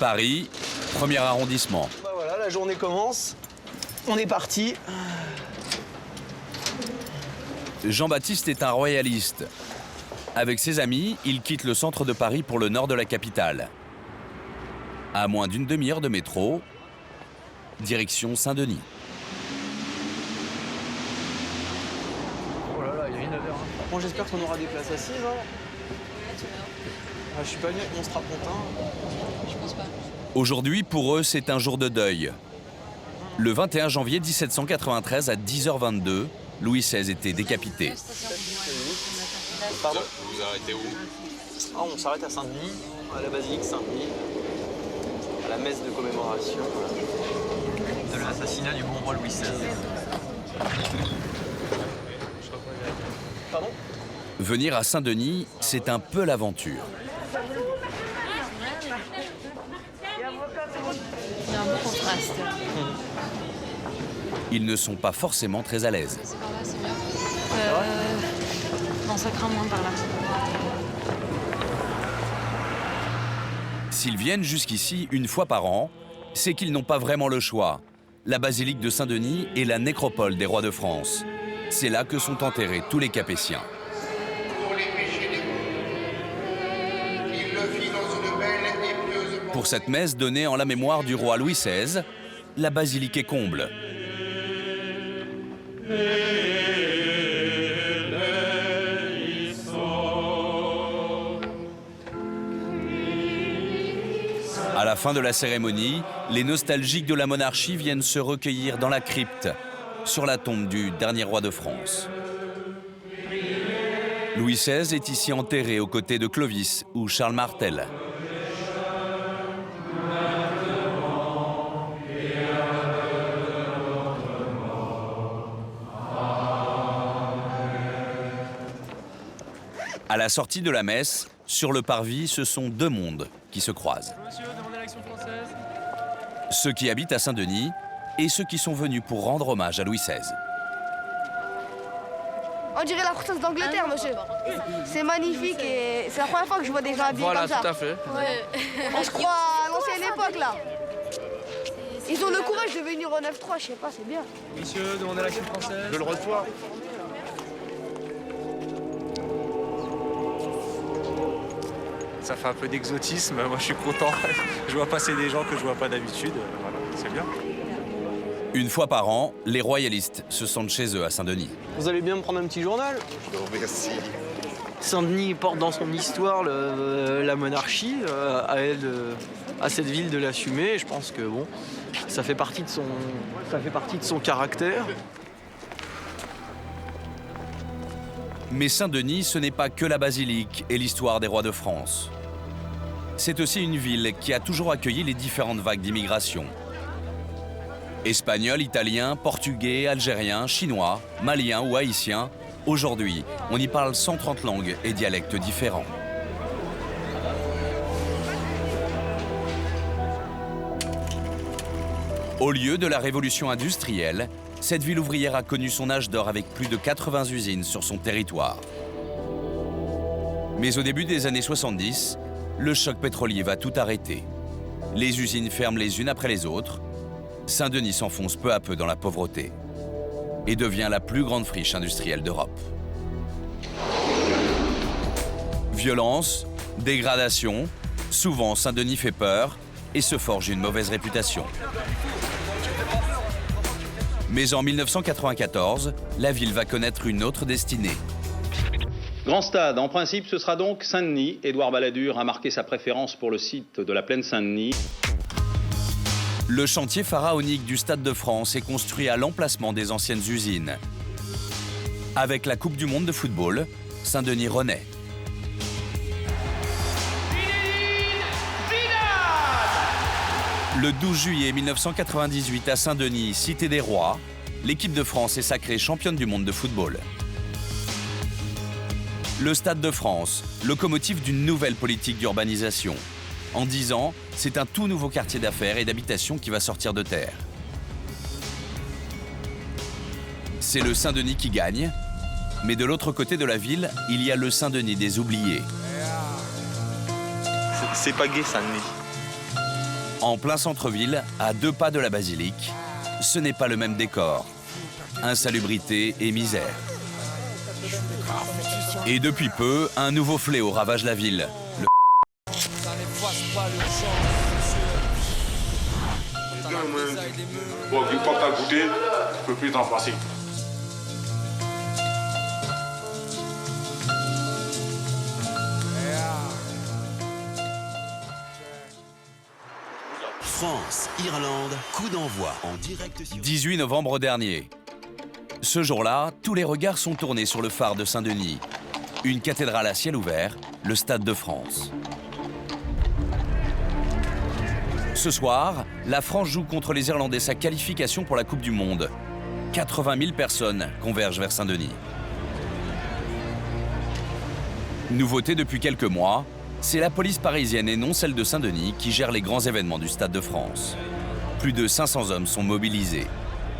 Paris, premier arrondissement. Bah voilà, la journée commence. On est parti. Jean-Baptiste est un royaliste. Avec ses amis, il quitte le centre de Paris pour le nord de la capitale. À moins d'une demi-heure de métro, direction Saint-Denis. Oh là là, il y a une heure. Bon, j'espère qu'on aura des places assises. Hein. Ah, je suis pas venu avec mon strapontin. Je pense pas. Aujourd'hui, pour eux, c'est un jour de deuil. Le 21 janvier 1793 à 10h22, Louis XVI était décapité. Pardon ? Vous arrêtez où? Ah, on s'arrête à Saint-Denis, à la basilique Saint-Denis, à la messe de commémoration de l'assassinat du bon roi Louis XVI. Pardon ? Venir à Saint-Denis, c'est un peu l'aventure. Il y a un beau contraste. Ils ne sont pas forcément très à l'aise. C'est par là, c'est bien. Non, ça craint moins par là. S'ils viennent jusqu'ici une fois par an, c'est qu'ils n'ont pas vraiment le choix. La basilique de Saint-Denis est la nécropole des rois de France. C'est là que sont enterrés tous les Capétiens. Pour cette messe donnée en la mémoire du roi Louis XVI, la basilique est comble. À la fin de la cérémonie, les nostalgiques de la monarchie viennent se recueillir dans la crypte, sur la tombe du dernier roi de France. Louis XVI est ici enterré aux côtés de Clovis ou Charles Martel. À la sortie de la messe, sur le parvis, ce sont deux mondes qui se croisent. Monsieur, demandez l'action française. Ceux qui habitent à Saint-Denis et ceux qui sont venus pour rendre hommage à Louis XVI. On dirait la princesse d'Angleterre, monsieur. C'est magnifique et c'est la première fois que je vois des gens habillés Voilà, comme ça. tout à fait. On se croit à l'ancienne époque, là. Ils ont le courage de venir au 9-3, je sais pas, c'est bien. Monsieur, demandez l'action française. Je le reçois. Ça fait un peu d'exotisme, moi je suis content. Je vois passer des gens que je vois pas d'habitude, voilà, c'est bien. Une fois par an, les royalistes se sentent chez eux à Saint-Denis. Vous allez bien me prendre un petit journal ? Non, merci. Saint-Denis porte dans son histoire la monarchie, à elle, à cette ville de l'assumer. Et je pense que bon, ça fait partie de son caractère. Mais Saint-Denis, ce n'est pas que la basilique et l'histoire des rois de France. C'est aussi une ville qui a toujours accueilli les différentes vagues d'immigration. Espagnols, Italiens, Portugais, Algériens, Chinois, Maliens ou Haïtiens, aujourd'hui, on y parle 130 langues et dialectes différents. Au lieu de la révolution industrielle, cette ville ouvrière a connu son âge d'or avec plus de 80 usines sur son territoire. Mais au début des années 70, le choc pétrolier va tout arrêter. Les usines ferment les unes après les autres. Saint-Denis s'enfonce peu à peu dans la pauvreté et devient la plus grande friche industrielle d'Europe. Violence, dégradation, souvent Saint-Denis fait peur et se forge une mauvaise réputation. Mais en 1994, la ville va connaître une autre destinée. Grand stade, en principe, ce sera donc Saint-Denis. Édouard Balladur a marqué sa préférence pour le site de la plaine Saint-Denis. Le chantier pharaonique du Stade de France est construit à l'emplacement des anciennes usines. Avec la Coupe du Monde de football, Saint-Denis renaît. Le 12 juillet 1998 à Saint-Denis, cité des rois, l'équipe de France est sacrée championne du monde de football. Le Stade de France, locomotive d'une nouvelle politique d'urbanisation. En 10 ans, c'est un tout nouveau quartier d'affaires et d'habitation qui va sortir de terre. C'est le Saint-Denis qui gagne, mais de l'autre côté de la ville, il y a le Saint-Denis des oubliés. C'est pas gai, Saint-Denis. En plein centre-ville, à 2 pas de la basilique, ce n'est pas le même décor. Insalubrité et misère. Et depuis peu, un nouveau fléau ravage la ville. Le Bon, une fois que t'as goûté, tu peux plus t'en passer. France-Irlande, coup d'envoi en direct sur... 18 novembre dernier. Ce jour-là, tous les regards sont tournés sur le phare de Saint-Denis. Une cathédrale à ciel ouvert, le Stade de France. Ce soir, la France joue contre les Irlandais sa qualification pour la Coupe du Monde. 80 000 personnes convergent vers Saint-Denis. Nouveauté depuis quelques mois, c'est la police parisienne et non celle de Saint-Denis qui gère les grands événements du Stade de France. Plus de 500 hommes sont mobilisés.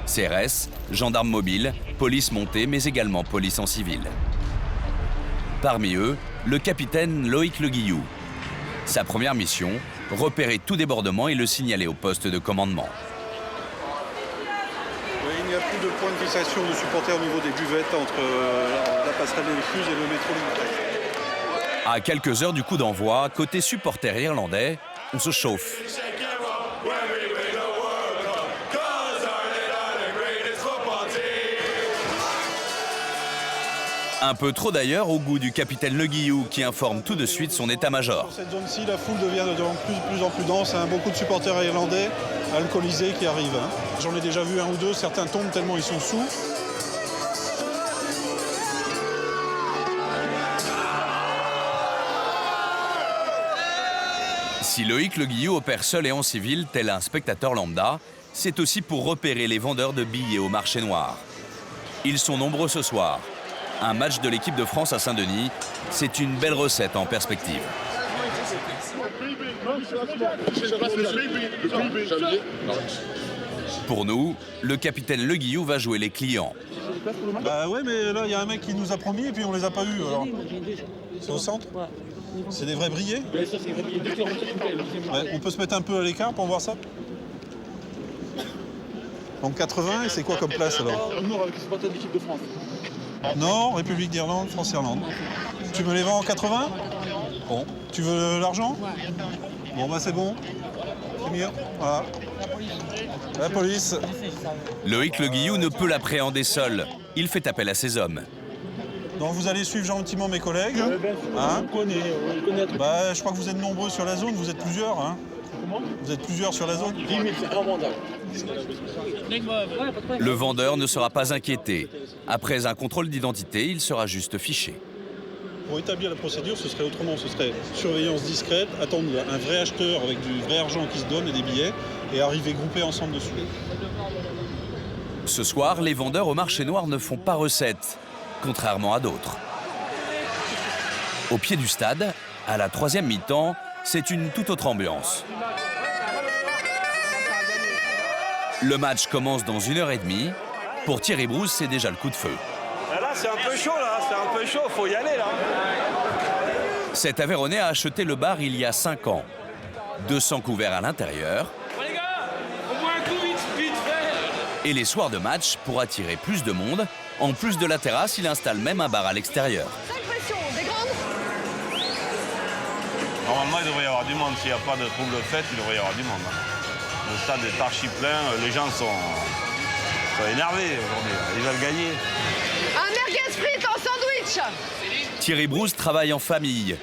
CRS, gendarmes mobiles, police montée, mais également police en civil. Parmi eux, le capitaine Loïc Le Guillou. Sa première mission, repérer tout débordement et le signaler au poste de commandement. Oui, il n'y a plus de point de fixation de supporters au niveau des buvettes entre la passerelle des Excuses et le métro Limoges. À quelques heures du coup d'envoi, côté supporters irlandais, on se chauffe. Un peu trop d'ailleurs au goût du capitaine Le Guillou qui informe tout de suite son état-major. Dans cette zone-ci, la foule devient de plus en plus dense. Beaucoup de supporters irlandais alcoolisés qui arrivent. J'en ai déjà vu un ou deux, certains tombent tellement ils sont sous. Si Loïc Le Guillou opère seul et en civil, tel un spectateur lambda, c'est aussi pour repérer les vendeurs de billets au marché noir. Ils sont nombreux ce soir. Un match de l'équipe de France à Saint-Denis, c'est une belle recette en perspective. Pour nous, le capitaine Le Guillou va jouer les clients. Bah ouais, mais là, il y a un mec qui nous a promis et puis on les a pas eus. Alors. C'est au centre? C'est des vrais brillés? Ouais, on peut se mettre un peu à l'écart pour voir ça? Donc 80, et c'est quoi comme place alors? Nord avec les supporters de l'équipe de France. Nord, République d'Irlande, France-Irlande. Tu me les vends en 80? Bon. Tu veux l'argent? Bon, bah c'est bon. C'est mieux. Voilà. La police. Loïc Le Guillou ne peut l'appréhender seul. Il fait appel à ses hommes. Donc vous allez suivre gentiment mes collègues. Hein? Bah, je crois que vous êtes nombreux sur la zone, vous êtes plusieurs. Hein? Vous êtes plusieurs sur la zone? 10 000, c'est invendable. Le vendeur ne sera pas inquiété. Après un contrôle d'identité, il sera juste fiché. Pour établir la procédure, ce serait autrement. Ce serait surveillance discrète, attendre un vrai acheteur avec du vrai argent qui se donne et des billets, et arriver groupés ensemble dessus. Ce soir, les vendeurs au marché noir ne font pas recette, contrairement à d'autres. Au pied du stade, à la 3e mi-temps, c'est une toute autre ambiance. Le match commence dans 1h30. Pour Thierry Brousse, c'est déjà le coup de feu. Là, c'est un peu chaud, là. C'est un peu chaud, faut y aller, là. Cet Aveyronnais a acheté le bar il y a 5 ans. 200 couverts à l'intérieur. Les gars, on boit un coup vite fait. Et les soirs de match, pour attirer plus de monde, en plus de la terrasse, il installe même un bar à l'extérieur. Normalement, il devrait y avoir du monde. S'il n'y a pas de trouble fête, il devrait y avoir du monde. Le stade est archi plein. Les gens sont énervés aujourd'hui. Ils veulent gagner. Un merguez frites en sandwich. Thierry Brousse travaille en famille.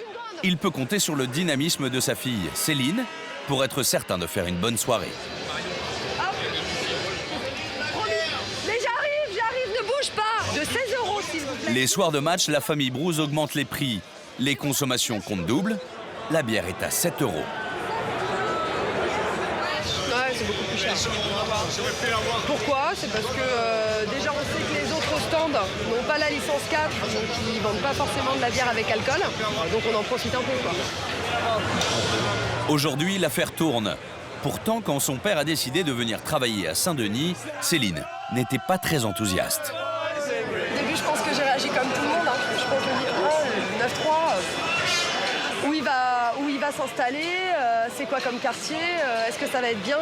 Il peut compter sur le dynamisme de sa fille, Céline, pour être certain de faire une bonne soirée. Hop. Mais j'arrive, ne bouge pas. De 16 €, s'il vous plaît. Les soirs de match, la famille Brousse augmente les prix. Les consommations comptent double. La bière est à 7 €. Ouais, c'est beaucoup plus cher. Pourquoi? C'est parce que déjà on sait que les autres stands n'ont pas la licence 4, donc ils vendent pas forcément de la bière avec alcool. Donc on en profite un peu, quoi. Aujourd'hui, l'affaire tourne. Pourtant, quand son père a décidé de venir travailler à Saint-Denis, Céline n'était pas très enthousiaste. Au début, je pense que j'ai réagi comme tout le monde. Je pense que je me dis, oh, 9-3, où il va va s'installer, c'est quoi comme quartier, est-ce que ça va être bien,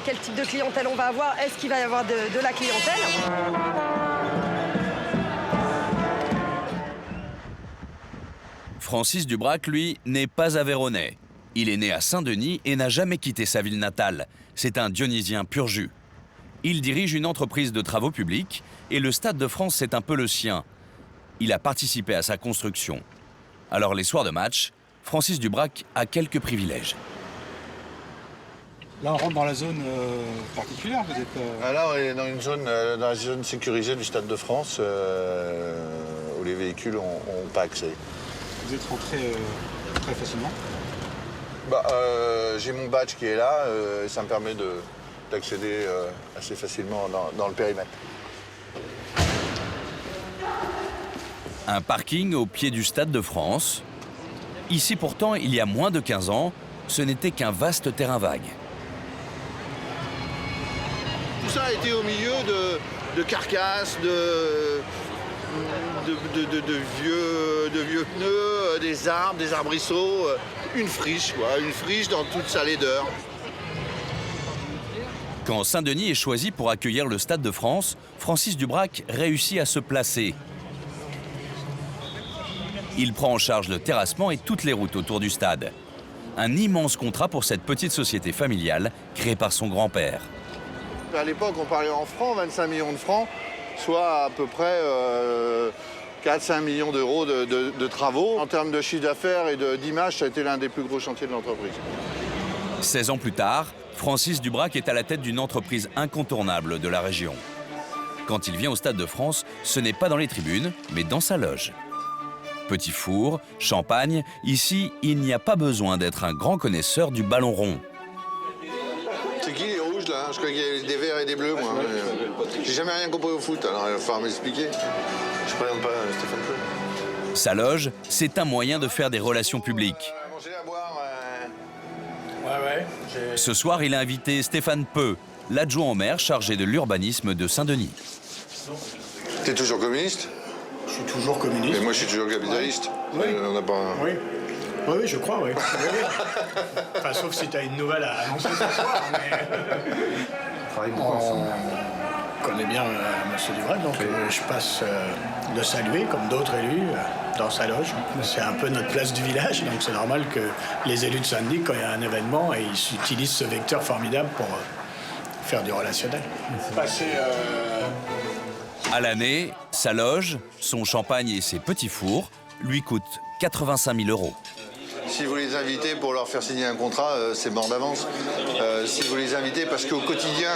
quel type de clientèle on va avoir, est-ce qu'il va y avoir de la clientèle. Francis Dubrac, lui, n'est pas aveyronnais. Il est né à Saint-Denis et n'a jamais quitté sa ville natale. C'est un Dionysien pur jus. Il dirige une entreprise de travaux publics et le Stade de France, c'est un peu le sien. Il a participé à sa construction. Alors les soirs de match, Francis Dubrac a quelques privilèges. Là, on rentre dans la zone particulière, vous êtes... Là, on est dans dans la zone sécurisée du Stade de France, où les véhicules n'ont pas accès. Vous êtes rentré très facilement? J'ai mon badge qui est là, et ça me permet d'accéder assez facilement dans le périmètre. Un parking au pied du Stade de France. Ici pourtant, il y a moins de 15 ans, ce n'était qu'un vaste terrain vague. Tout ça a été au milieu de carcasses, de vieux pneus, des arbrisseaux, une friche dans toute sa laideur. Quand Saint-Denis est choisi pour accueillir le Stade de France, Francis Dubrac réussit à se placer. Il prend en charge le terrassement et toutes les routes autour du stade. Un immense contrat pour cette petite société familiale créée par son grand-père. À l'époque, on parlait en francs, 25 millions de francs, soit à peu près 4-5 millions d'euros de travaux. En termes de chiffre d'affaires et d'image, ça a été l'un des plus gros chantiers de l'entreprise. 16 ans plus tard, Francis Dubrac est à la tête d'une entreprise incontournable de la région. Quand il vient au Stade de France, ce n'est pas dans les tribunes, mais dans sa loge. Petit four, champagne, ici, il n'y a pas besoin d'être un grand connaisseur du ballon rond. C'est qui les rouges là? Je crois qu'il y a des verts et des bleus, moi. J'ai jamais rien compris au foot, alors il va falloir m'expliquer. Je ne connais pas Stéphane Peu. Sa loge, c'est un moyen de faire des relations publiques. Manger à boire. Ce soir, il a invité Stéphane Peu, l'adjoint au maire chargé de l'urbanisme de Saint-Denis. T'es toujours communiste? Je suis toujours communiste. Et moi, je suis toujours capitaliste. Oui. On n'a pas... Oui. Oui, je crois, oui. Enfin, sauf si tu as une nouvelle à annoncer ce soir, mais... On connaît bien M. Dubrac, donc je passe le saluer, comme d'autres élus, dans sa loge. C'est un peu notre place du village, donc c'est normal que les élus de Saint-Denis, quand il y a un événement, ils utilisent ce vecteur formidable pour faire du relationnel. À l'année, sa loge, son champagne et ses petits fours lui coûtent 85 000 €. Si vous les invitez pour leur faire signer un contrat, c'est mort d'avance. Si vous les invitez parce qu'au quotidien,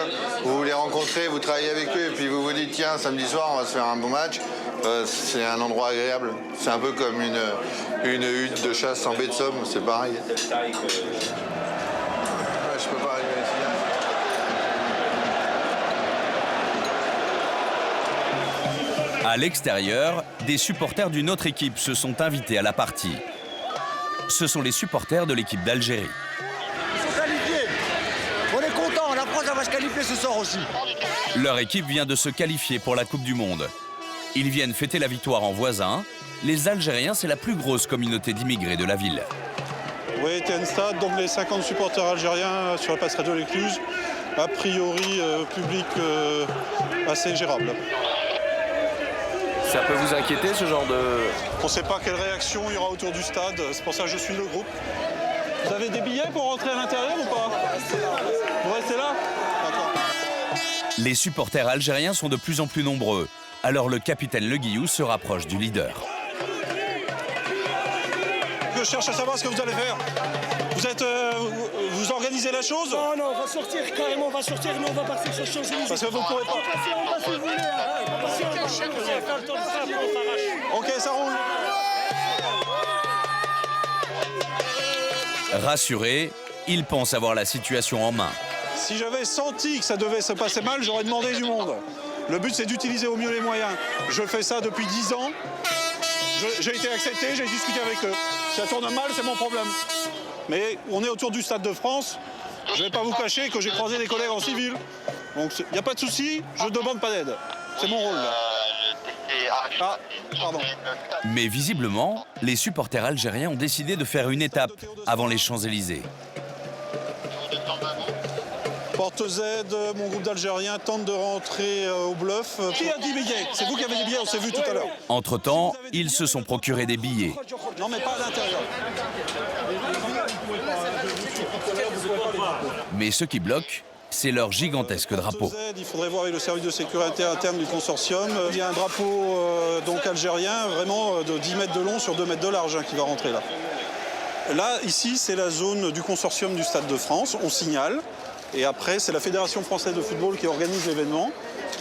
vous les rencontrez, vous travaillez avec eux, et puis vous vous dites, tiens, samedi soir, on va se faire un bon match, c'est un endroit agréable. C'est un peu comme une hutte de chasse en baie de Somme, c'est pareil. Je peux pas arriver ici. À l'extérieur, des supporters d'une autre équipe se sont invités à la partie. Ce sont les supporters de l'équipe d'Algérie. Ils sont qualifiés. On est contents, la France va se qualifier ce soir aussi. Leur équipe vient de se qualifier pour la Coupe du Monde. Ils viennent fêter la victoire en voisin. Les Algériens, c'est la plus grosse communauté d'immigrés de la ville. Oui, Stade, donc les 50 supporters algériens sur la passerelle de l'Écluse. A priori, public assez gérable. Ça peut vous inquiéter, ce genre de... On ne sait pas quelle réaction il y aura autour du stade, c'est pour ça que je suis le groupe. Vous avez des billets pour rentrer à l'intérieur ou pas? Vous restez là? D'accord. Les supporters algériens sont de plus en plus nombreux. Alors le capitaine Le Guillou se rapproche du leader. Je cherche à savoir ce que vous allez faire. Vous organisez la chose? Non, on va sortir, carrément, on va sortir, nous on va partir sur Champs-Élysées. Parce que vous pourrez pas. On va passer, si vous voulez. On va passer, Ok, ça roule. Rassuré, il pense avoir la situation en main. Si j'avais senti que ça devait se passer mal, j'aurais demandé du monde. Le but, c'est d'utiliser au mieux les moyens. Je fais ça depuis 10 ans. J'ai été accepté, j'ai discuté avec eux. Si ça tourne mal, c'est mon problème. Mais on est autour du Stade de France. Je ne vais pas vous cacher que j'ai croisé des collègues en civil. Donc il n'y a pas de souci, je ne demande pas d'aide. C'est mon rôle là. Ah, pardon. Mais visiblement, les supporters algériens ont décidé de faire une étape avant les Champs-Élysées. Porte Z, mon groupe d'Algériens tente de rentrer au bluff. Qui a dit billets? C'est vous qui avez des billets, on s'est vu tout à l'heure. Entre-temps, ils se sont procurés des billets. Non, mais pas à l'intérieur. Mais ce qui bloque, c'est leur gigantesque drapeau. Il faudrait voir avec le service de sécurité interne du consortium. Il y a un drapeau donc algérien, vraiment de 10 mètres de long sur 2 mètres de large qui va rentrer là. Là, ici, c'est la zone du consortium du Stade de France. On signale. Et après, c'est la Fédération française de football qui organise l'événement,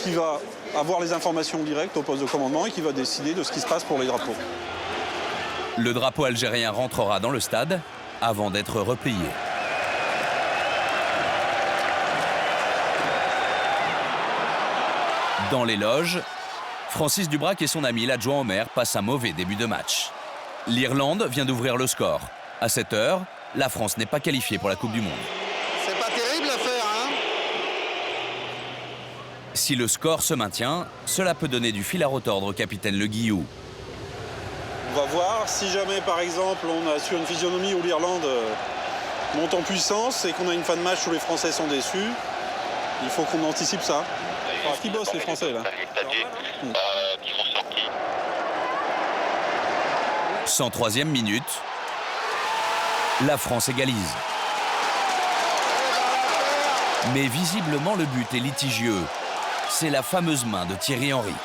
qui va avoir les informations directes au poste de commandement et qui va décider de ce qui se passe pour les drapeaux. Le drapeau algérien rentrera dans le stade avant d'être replié. Dans les loges, Francis Dubrac et son ami l'adjoint Omer passent un mauvais début de match. L'Irlande vient d'ouvrir le score. À 7 heures, la France n'est pas qualifiée pour la Coupe du Monde. C'est pas terrible à faire, hein? Si le score se maintient, cela peut donner du fil à retordre au capitaine Le Guillou. On va voir si jamais, par exemple, on a sur une physionomie où l'Irlande monte en puissance et qu'on a une fin de match où les Français sont déçus. Il faut qu'on anticipe ça. Parce qu'ils bossent, les Français, là. 103e minute, la France égalise. Mais visiblement, le but est litigieux. C'est la fameuse main de Thierry Henry.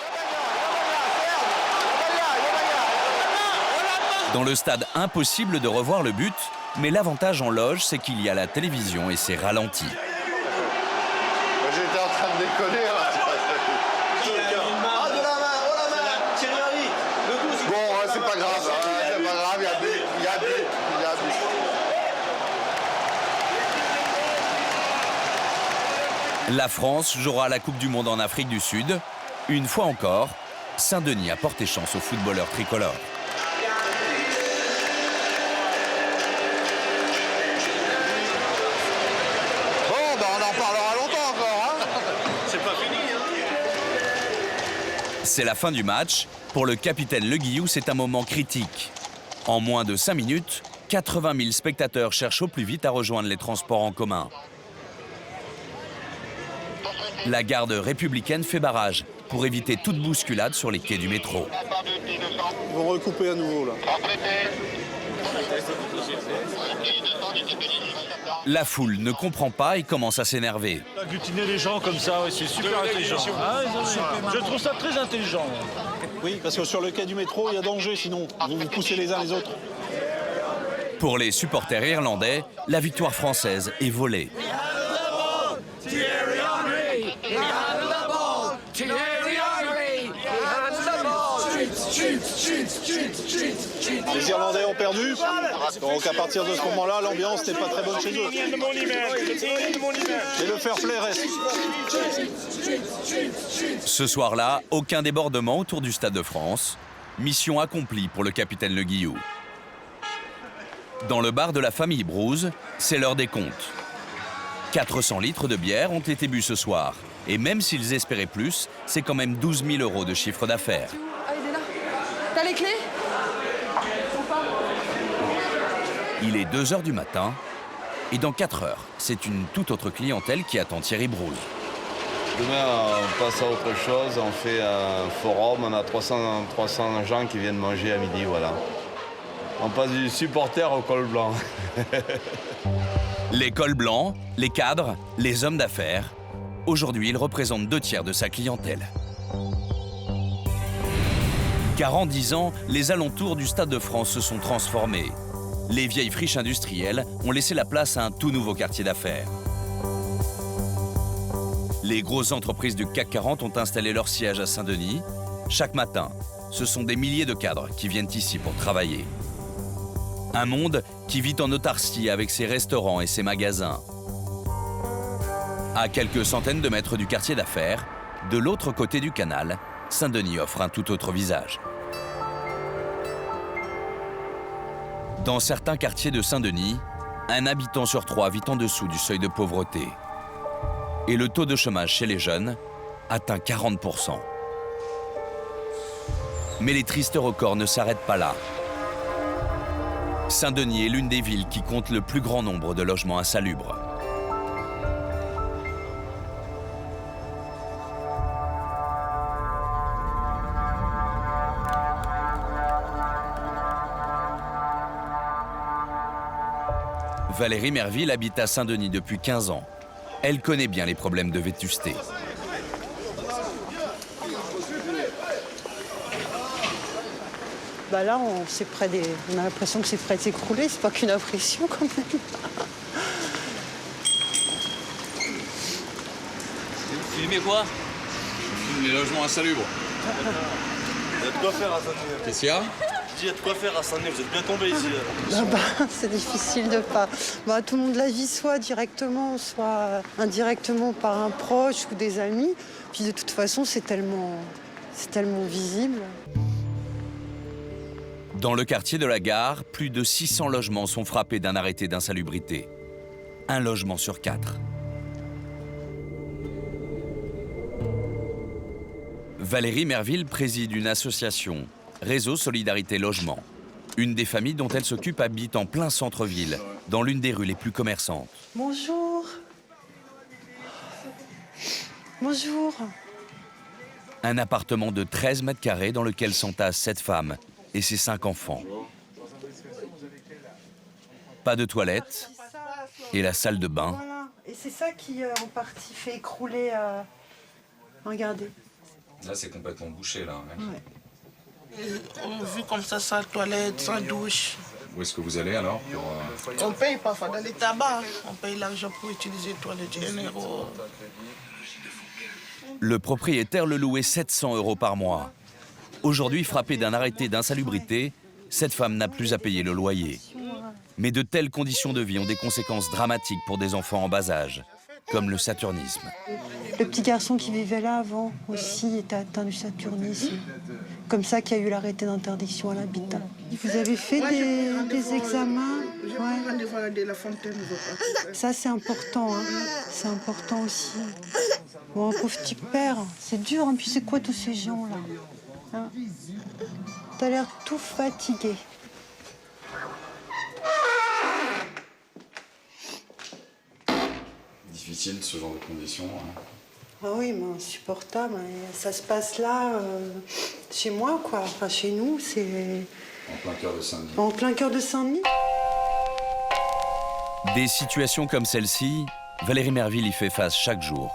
Dans le stade, impossible de revoir le but, mais l'avantage en loge, c'est qu'il y a la télévision et c'est ralenti. J'étais en train de déconner, là. Bon, c'est pas grave, c'est pas grave, il y a but, il y a but, il y a but. La France jouera la Coupe du Monde en Afrique du Sud. Une fois encore, Saint-Denis a porté chance aux footballeurs tricolores. Bon, ben on en parlera longtemps encore, hein. C'est pas fini, hein. C'est la fin du match. Pour le capitaine Le Guillou, c'est un moment critique. En moins de 5 minutes, 80 000 spectateurs cherchent au plus vite à rejoindre les transports en commun. La garde républicaine fait barrage pour éviter toute bousculade sur les quais du métro. Ils vont recouper à nouveau, là. La foule ne comprend pas et commence à s'énerver. Agglutiner les gens comme ça, ouais, c'est super intelligent. Ah, je trouve ça très intelligent. Oui, parce que sur le quai du métro, il y a danger, sinon vous vous poussez les uns les autres. Pour les supporters irlandais, la victoire française est volée. Les Irlandais ont perdu, donc à partir de ce moment-là, l'ambiance n'est pas très bonne chez eux. Et le fair play reste. Ce soir-là, aucun débordement autour du Stade de France. Mission accomplie pour le capitaine Le Guillou. Dans le bar de la famille Brouze, c'est l'heure des comptes. 400 litres de bière ont été bu ce soir. Et même s'ils espéraient plus, c'est quand même 12 000 € de chiffre d'affaires. Ah, il est là. T'as les clés? Il est 2 h du matin. Et dans 4 heures, c'est une toute autre clientèle qui attend Thierry Brouze. Demain, on passe à autre chose. On fait un forum. On a 300 gens qui viennent manger à midi, voilà. On passe du supporter au col blanc. Les cols blancs, les cadres, les hommes d'affaires. Aujourd'hui, il représente 2 tiers de sa clientèle. Car en 10 ans, les alentours du Stade de France se sont transformés. Les vieilles friches industrielles ont laissé la place à un tout nouveau quartier d'affaires. Les grosses entreprises du CAC 40 ont installé leur siège à Saint-Denis. Chaque matin, ce sont des milliers de cadres qui viennent ici pour travailler. Un monde qui vit en autarcie avec ses restaurants et ses magasins. À quelques centaines de mètres du quartier d'affaires, de l'autre côté du canal, Saint-Denis offre un tout autre visage. Dans certains quartiers de Saint-Denis, un habitant sur 3 vit en dessous du seuil de pauvreté. Et le taux de chômage chez les jeunes atteint 40%. Mais les tristes records ne s'arrêtent pas là. Saint-Denis est l'une des villes qui compte le plus grand nombre de logements insalubres. Valérie Merville habite à Saint-Denis depuis 15 ans. Elle connaît bien les problèmes de vétusté. Bah là, on a l'impression que c'est prêt de s'écrouler, c'est pas qu'une impression quand même. Vous filmez quoi? Les logements insalubres. Il y a de quoi faire à Saint-Denis. Qu'est-ce qu'il y a? Il y a de quoi faire à Saint-Denis, vous êtes bien tombé ici. C'est difficile de pas. Tout le monde la vit soit directement, soit indirectement par un proche ou des amis. Puis de toute façon, c'est tellement visible. Dans le quartier de la Gare, plus de 600 logements sont frappés d'un arrêté d'insalubrité. Un logement sur 4. Valérie Merville préside une association, Réseau Solidarité Logement. Une des familles dont elle s'occupe habite en plein centre-ville, dans l'une des rues les plus commerçantes. Bonjour. Bonjour. Un appartement de 13 mètres carrés dans lequel s'entassent 7 femmes et ses 5 enfants. Pas de toilette et la salle de bain. Voilà. Et c'est ça qui, en partie, fait écrouler... Regardez. Là, c'est complètement bouché, là. Ouais. On vit comme ça, sans toilette, sans douche. Où est-ce que vous allez, alors On paye parfois dans les tabacs. On paye l'argent pour utiliser les toilettes généraux. Le propriétaire le louait 700 € par mois. Aujourd'hui, frappée d'un arrêté d'insalubrité, cette femme n'a plus à payer le loyer. Mais de telles conditions de vie ont des conséquences dramatiques pour des enfants en bas âge, comme le saturnisme. Le petit garçon qui vivait là avant aussi était atteint du saturnisme. Comme ça qu'il y a eu l'arrêté d'interdiction à l'habitat. Vous avez fait des examens? Ça, c'est important. Hein. C'est important aussi. Bon, pauvre petit père, c'est dur. Hein. Puis c'est quoi tous ces gens-là? Hein? T'as l'air tout fatigué. Difficile, ce genre de conditions. Hein. Ah oui, mais insupportable. Ça se passe là, chez moi, quoi. Enfin, chez nous, c'est... En plein cœur de Saint-Denis. En plein cœur de Saint-Denis. Des situations comme celle-ci, Valérie Merville y fait face chaque jour.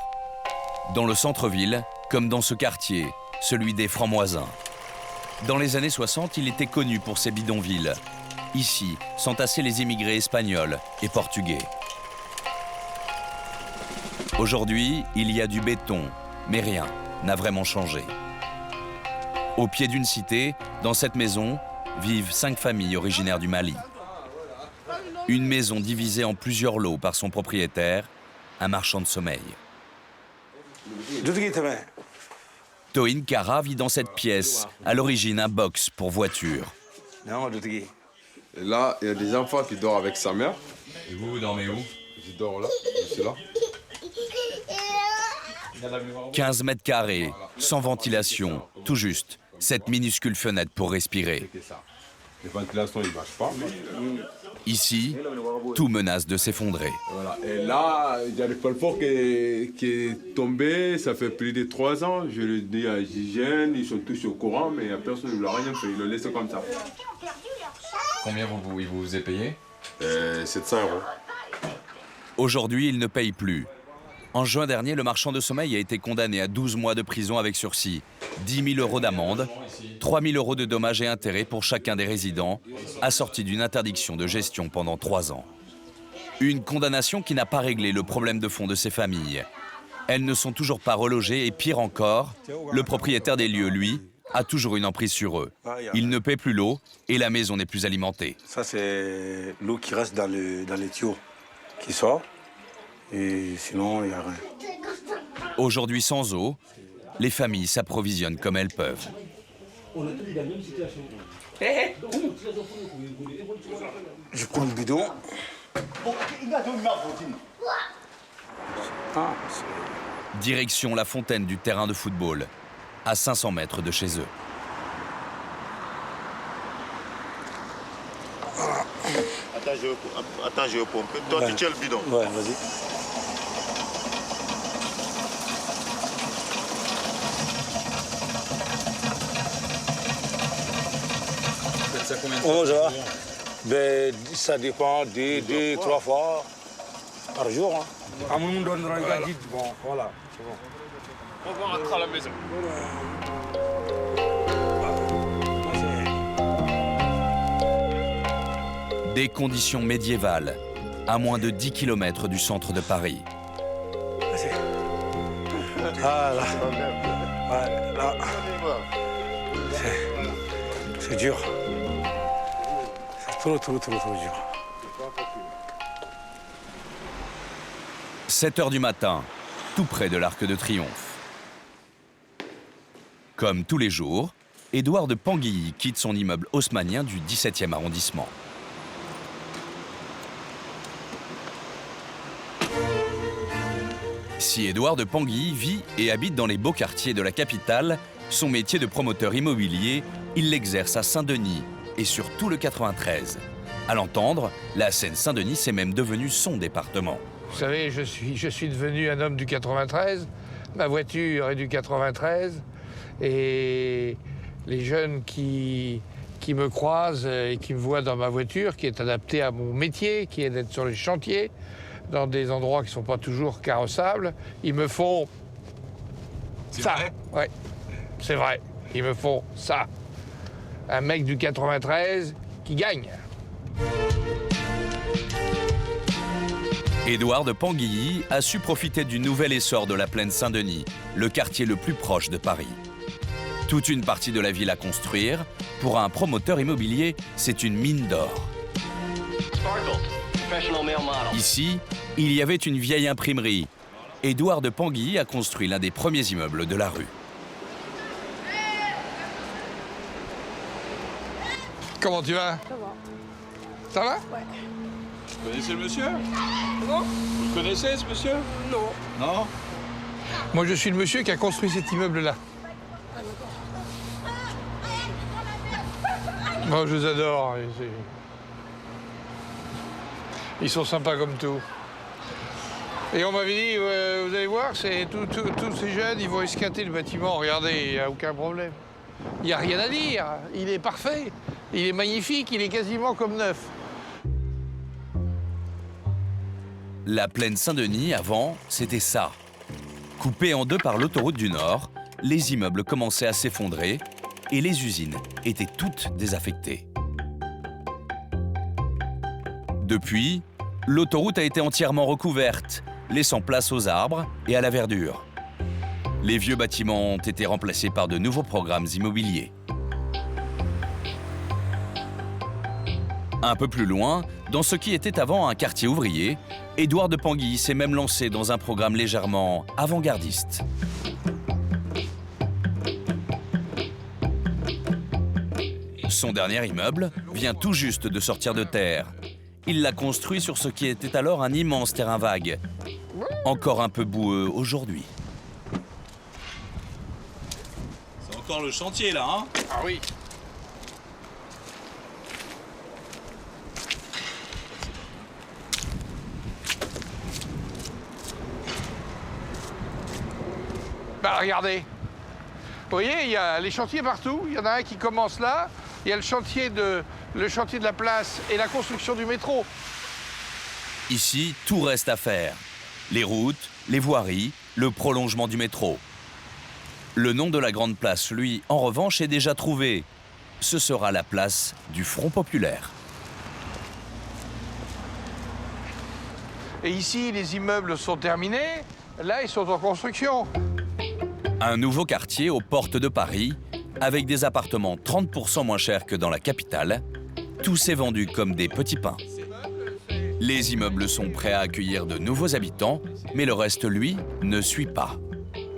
Dans le centre-ville, comme dans ce quartier, celui des Francs-Moisins. Dans les années 60, il était connu pour ses bidonvilles. Ici, s'entassaient les immigrés espagnols et portugais. Aujourd'hui, il y a du béton, mais rien n'a vraiment changé. Au pied d'une cité, dans cette maison, vivent 5 familles originaires du Mali. Une maison divisée en plusieurs lots par son propriétaire, un marchand de sommeil. Tohin Kara vit dans cette pièce, à l'origine un box pour voiture. Et là, il y a des enfants qui dorment avec sa mère. Et vous dormez où? Je dors là, je suis là. 15 mètres carrés, sans ventilation, tout juste. Cette minuscule fenêtre pour respirer. Les ventilations, ils ne marchent pas. Ici, tout menace de s'effondrer. Voilà. Et là, il y a le plafond qui est tombé, ça fait plus de 3 ans. Je le dis à l'hygiène, ils sont tous au courant, mais personne ne l'a rien fait, ils le laissent comme ça. Combien il vous est payé? 700 €. Aujourd'hui, il ne paye plus. En juin dernier, le marchand de sommeil a été condamné à 12 mois de prison avec sursis, 10 000 € d'amende, 3 000 € de dommages et intérêts pour chacun des résidents, assorti d'une interdiction de gestion pendant 3 ans. Une condamnation qui n'a pas réglé le problème de fond de ces familles. Elles ne sont toujours pas relogées et pire encore, le propriétaire des lieux, lui, a toujours une emprise sur eux. Il ne paie plus l'eau et la maison n'est plus alimentée. Ça, c'est l'eau qui reste dans les tuyaux, qui sort. Et sinon, il n'y a rien. Aujourd'hui, sans eau, les familles s'approvisionnent comme elles peuvent. Je prends le bidon. Direction la fontaine du terrain de football, à 500 mètres de chez eux. Attends, je vais pomper. Toi, Ouais. tu tiens le bidon. Ouais, vas-y. Ça combien de Oh, ça va. Ben, ça dépend, 2, 3 fois par jour. Hein. À mon nom, bon, voilà, c'est bon. On va rentrer à la maison. Des conditions médiévales, à moins de 10 km du centre de Paris. Ah là, ouais, là. C'est dur. C'est trop dur. 7 h du matin, tout près de l'Arc de Triomphe. Comme tous les jours, Édouard de Penguilly quitte son immeuble haussmannien du 17e arrondissement. Si Édouard de Penguilly vit et habite dans les beaux quartiers de la capitale, son métier de promoteur immobilier, il l'exerce à Saint-Denis et sur tout le 93. À l'entendre, la Seine-Saint-Denis est même devenue son département. Vous savez, je suis devenu un homme du 93, ma voiture est du 93, et les jeunes qui me croisent et qui me voient dans ma voiture, qui est adaptée à mon métier, qui est d'être sur les chantiers, dans des endroits qui ne sont pas toujours carrossables, ils me font ça. Ouais, c'est vrai, ils me font ça. Un mec du 93 qui gagne. Édouard de Penguilly a su profiter du nouvel essor de la plaine Saint-Denis, le quartier le plus proche de Paris. Toute une partie de la ville à construire, pour un promoteur immobilier, c'est une mine d'or. Ici, il y avait une vieille imprimerie. Édouard de Penguilly a construit l'un des premiers immeubles de la rue. Comment tu vas? Ça va. Ça va? Ouais. Vous connaissez le monsieur? Non. Vous le connaissez, ce monsieur? Non. Non? Moi, je suis le monsieur qui a construit cet immeuble-là. Moi, je les adore. Ils sont sympas comme tout. Et on m'avait dit, vous allez voir, tous ces jeunes, ils vont esquinter le bâtiment. Regardez, il n'y a aucun problème. Il n'y a rien à dire. Il est parfait. Il est magnifique. Il est quasiment comme neuf. La plaine Saint-Denis, avant, c'était ça. Coupée en deux par l'autoroute du Nord, les immeubles commençaient à s'effondrer et les usines étaient toutes désaffectées. Depuis, l'autoroute a été entièrement recouverte, laissant place aux arbres et à la verdure. Les vieux bâtiments ont été remplacés par de nouveaux programmes immobiliers. Un peu plus loin, dans ce qui était avant un quartier ouvrier, Édouard de Penguilly s'est même lancé dans un programme légèrement avant-gardiste. Son dernier immeuble vient tout juste de sortir de terre. Il l'a construit sur ce qui était alors un immense terrain vague, encore un peu boueux aujourd'hui. C'est encore le chantier, là, hein? Ah oui. Bah regardez, vous voyez, il y a les chantiers partout. Il y en a un qui commence là. Il y a le chantier de la place et la construction du métro. Ici, tout reste à faire. Les routes, les voiries, le prolongement du métro. Le nom de la grande place, lui, en revanche, est déjà trouvé. Ce sera la place du Front populaire. Et ici, les immeubles sont terminés. Là, ils sont en construction. Un nouveau quartier aux portes de Paris, avec des appartements 30% moins chers que dans la capitale. Tout s'est vendu comme des petits pains. Les immeubles sont prêts à accueillir de nouveaux habitants, mais le reste, lui, ne suit pas.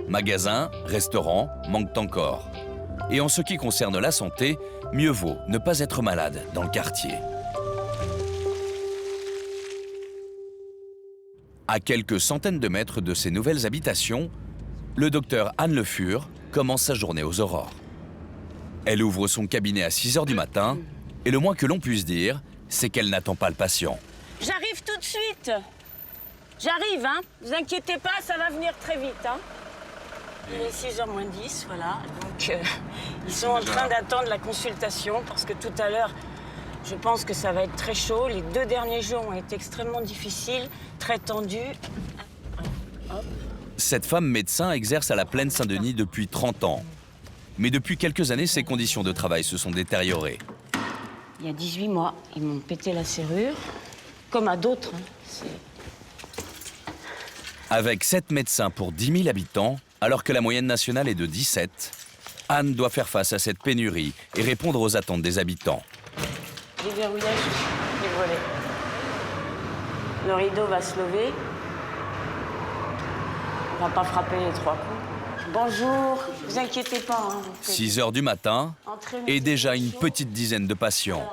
Magasins, restaurants manquent encore. Et en ce qui concerne la santé, mieux vaut ne pas être malade dans le quartier. À quelques centaines de mètres de ces nouvelles habitations, le docteur Anne Le Fur commence sa journée aux aurores. Elle ouvre son cabinet à 6 h du matin et le moins que l'on puisse dire, c'est qu'elle n'attend pas le patient. J'arrive tout de suite. J'arrive, hein. Vous inquiétez pas, ça va venir très vite, hein. Il est 6h moins 10, voilà. Donc, ils sont en train d'attendre la consultation parce que tout à l'heure, je pense que ça va être très chaud. Les 2 derniers jours ont été extrêmement difficiles, très tendus. Hop. Cette femme médecin exerce à la Plaine Saint-Denis depuis 30 ans. Mais depuis quelques années, ses conditions de travail se sont détériorées. Il y a 18 mois, ils m'ont pété la serrure, comme à d'autres. Hein. Avec 7 médecins pour 10 000 habitants, alors que la moyenne nationale est de 17, Anne doit faire face à cette pénurie et répondre aux attentes des habitants. Déverrouillage des volets. Le rideau va se lever. On va pas frapper les 3 coups. Bonjour, vous inquiétez pas. Hein, 6 heures du matin et déjà une petite dizaine de patients.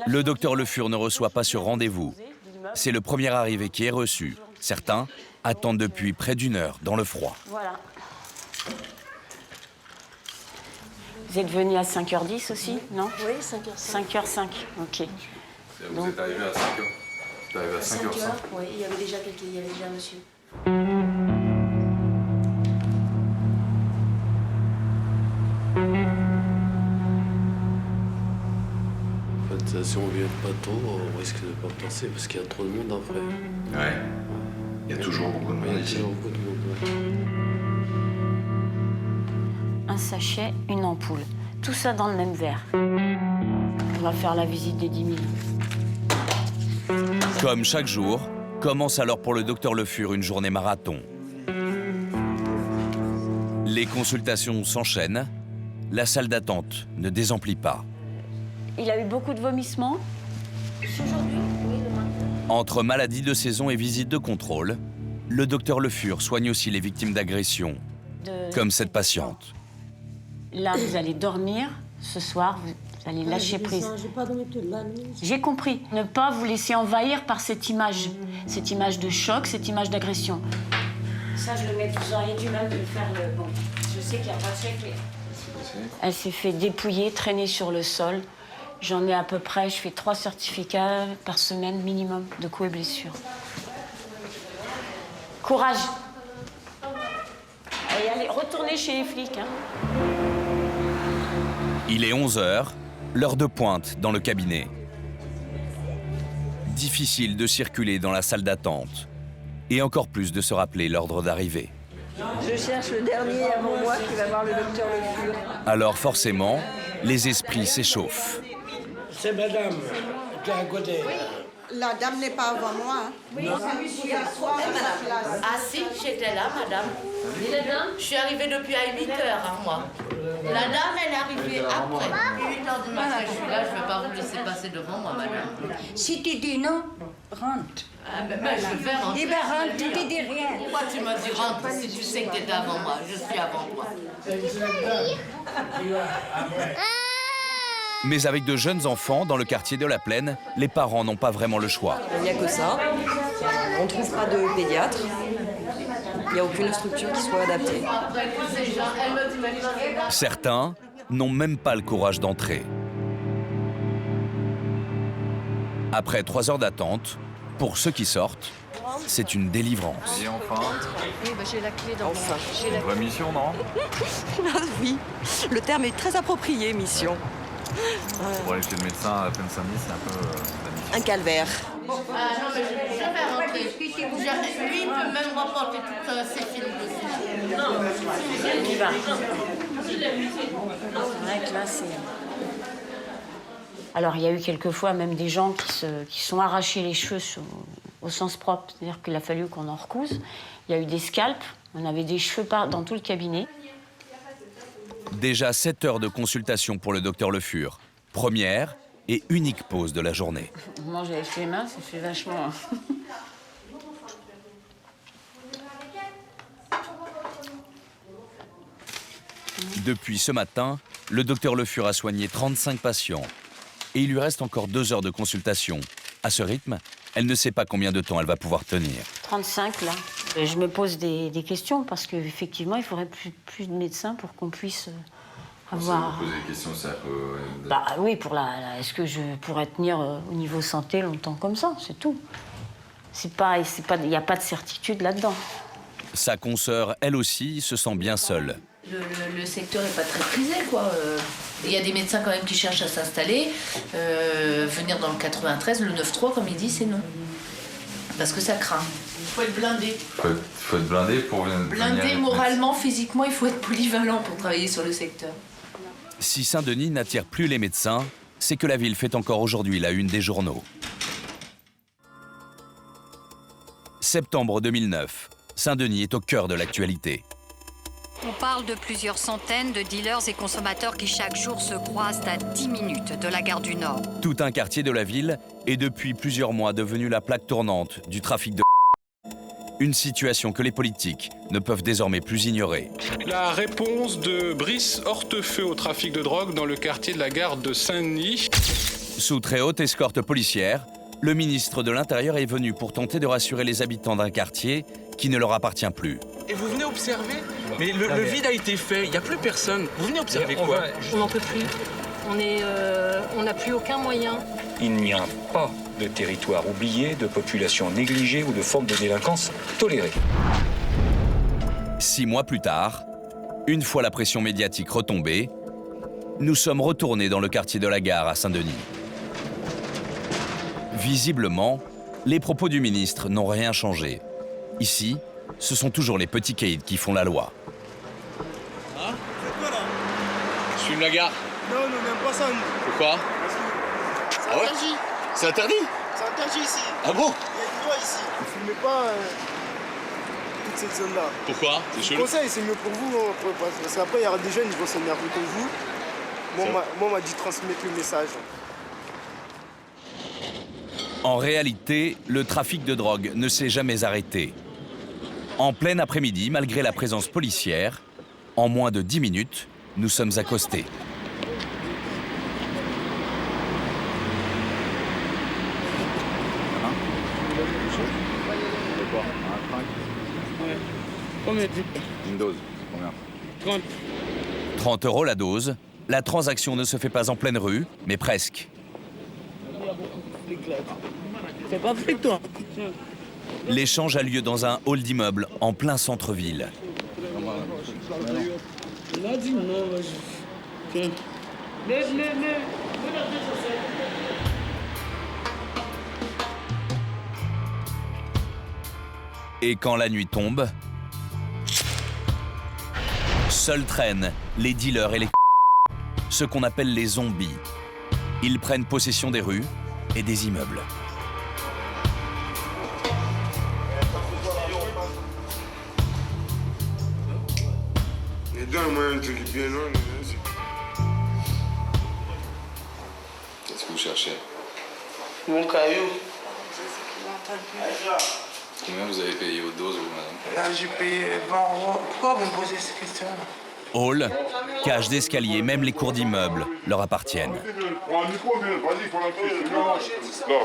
Le docteur Le Fur ne reçoit pas sur rendez-vous. C'est le premier arrivé qui est reçu. Certains attendent depuis près d'1 heure dans le froid. Voilà. Vous êtes venu à 5h10 aussi, non? Oui, 5h05. 5h05, ok. Vous êtes arrivé à 5h? Vous êtes arrivé à 5h05? Oui, il y avait déjà un monsieur. En fait, si on vient pas tôt, on risque de pas passer parce qu'il y a trop de monde après. Ouais. Il y a toujours beaucoup de monde ici. Un sachet, une ampoule. Tout ça dans le même verre. On va faire la visite des 10 000. Comme chaque jour, commence alors pour le docteur Le Fur une journée marathon. Les consultations s'enchaînent. La salle d'attente ne désemplit pas. Il a eu beaucoup de vomissements. Aujourd'hui? Oui, le matin. Entre maladies de saison et visites de contrôle, le docteur Le Fur soigne aussi les victimes d'agressions, comme cette patiente. Là, vous allez dormir ce soir, vous allez lâcher prise. J'ai compris. Ne pas vous laisser envahir par cette image de choc, cette image d'agression. Ça, je le mets, vous auriez dû même le faire. Bon, je sais qu'il n'y a pas de chèque, mais... Elle s'est fait dépouiller, traîner sur le sol. J'en ai à peu près, je fais 3 certificats par semaine minimum de coups et blessures. Courage. Allez, retournez chez les flics. Hein. Il est 11h, l'heure de pointe dans le cabinet. Difficile de circuler dans la salle d'attente. Et encore plus de se rappeler l'ordre d'arrivée. Je cherche le dernier avant moi qui va voir le docteur Le Fur. Alors forcément, les esprits s'échauffent. C'est madame qui est à côté. La dame n'est pas avant moi. Hein. Oui, ah si, j'étais là, madame. Je suis arrivée depuis à 8 heures, moi. La dame, elle est arrivée après. 8 heures du matin, je suis là, je ne vais pas vous laisser passer devant moi, madame. Si tu dis non, rentre. Ah, ben, je vais rentrer. Eh ben rentre, tu te dis rien. Pourquoi tu m'as dit rentre si tu sais que tu étais avant moi? Je suis avant toi. Mais avec de jeunes enfants dans le quartier de la Plaine, les parents n'ont pas vraiment le choix. Il n'y a que ça. On ne trouve pas de pédiatre. Il n'y a aucune structure qui soit adaptée. Certains n'ont même pas le courage d'entrer. Après 3 heures d'attente, pour ceux qui sortent, c'est une délivrance. Et enfin, Oui, bah, j'ai la clé dans Enfin. une vraie mission, non? Oui, le terme est très approprié, mission. Pour aller chez le médecin à la Plaine Saint-Denis, c'est un peu la mission. Un calvaire. Ah non, mais je vais rentrer. Lui, il peut même rapporter toutes ses films dessus. Non, on y va. C'est vrai que là, c'est... Alors, il y a eu quelquefois même des gens qui sont arrachés les cheveux au sens propre. C'est-à-dire qu'il a fallu qu'on en recouse. Il y a eu des scalps. On avait des cheveux dans tout le cabinet. Déjà 7 heures de consultation pour le docteur Le Fur. Première et unique pause de la journée. Moi, j'avais fait les mains, ça fait vachement... Depuis ce matin, le docteur Le Fur a soigné 35 patients. Et il lui reste encore 2 heures de consultation. À ce rythme, elle ne sait pas combien de temps elle va pouvoir tenir. 35, là. Je me pose des questions parce qu'effectivement, il faudrait plus de médecins pour qu'on puisse avoir... Vous posez des questions, c'est Bah oui, est-ce que je pourrais tenir au niveau santé longtemps comme ça, c'est tout. Il n'y a pas de certitude là-dedans. Sa consoeur, elle aussi, se sent bien seule. Le secteur n'est pas très prisé, quoi. Il y a des médecins quand même qui cherchent à s'installer. Venir dans le 93, le 9-3, comme il dit, c'est non. Parce que ça craint. Il faut être blindé. Il faut être blindé pour venir... Blindé moralement, physiquement, il faut être polyvalent pour travailler sur le secteur. Si Saint-Denis n'attire plus les médecins, c'est que la ville fait encore aujourd'hui la une des journaux. Septembre 2009. Saint-Denis est au cœur de l'actualité. On parle de plusieurs centaines de dealers et consommateurs qui chaque jour se croisent à 10 minutes de la gare du Nord. Tout un quartier de la ville est depuis plusieurs mois devenu la plaque tournante du trafic de... Une situation que les politiques ne peuvent désormais plus ignorer. La réponse de Brice Hortefeux au trafic de drogue dans le quartier de la gare de Saint-Denis. Sous très haute escorte policière, le ministre de l'Intérieur est venu pour tenter de rassurer les habitants d'un quartier qui ne leur appartient plus. Et vous venez observer? Mais le vide a été fait, il n'y a plus personne. Vous venez observer quoi? On n'en peut plus. On n'a plus aucun moyen. Il n'y a pas de territoire oublié, de population négligée ou de forme de délinquance tolérée. 6 mois plus tard, une fois la pression médiatique retombée, nous sommes retournés dans le quartier de la gare à Saint-Denis. Visiblement, les propos du ministre n'ont rien changé. Ici, ce sont toujours les petits caïds qui font la loi. Hein? C'est quoi là? Je fume la gare. Non, on n'aime pas ça. Pourquoi? C'est Ah ouais? interdit. C'est interdit? C'est interdit ici. Ah bon? Il y a une loi ici. Ne fumez pas toute cette zone-là. Pourquoi? C'est Je chelou. conseille, c'est mieux pour vous. Parce qu'après, il y aura des jeunes qui vont s'énerver comme vous. Moi, on m'a dit de transmettre le message. En réalité, le trafic de drogue ne s'est jamais arrêté. En plein après-midi, malgré la présence policière, en moins de 10 minutes, nous sommes accostés. Combien? Une dose, combien? 30 € la dose. La transaction ne se fait pas en pleine rue, mais presque. C'est pas fric, toi. L'échange a lieu dans un hall d'immeuble en plein centre-ville. Il a dit non, vas-y. Et quand la nuit tombe, seuls traînent les dealers et les ce qu'on appelle les zombies. Ils prennent possession des rues et des immeubles. Qu'est-ce que vous cherchez? Mon caillou. Combien vous avez payé votre dose, vous, madame? Là, j'ai payé 20 €. Pourquoi vous me posez cette question? Hall, cage d'escalier, même les cours d'immeubles leur appartiennent. Non,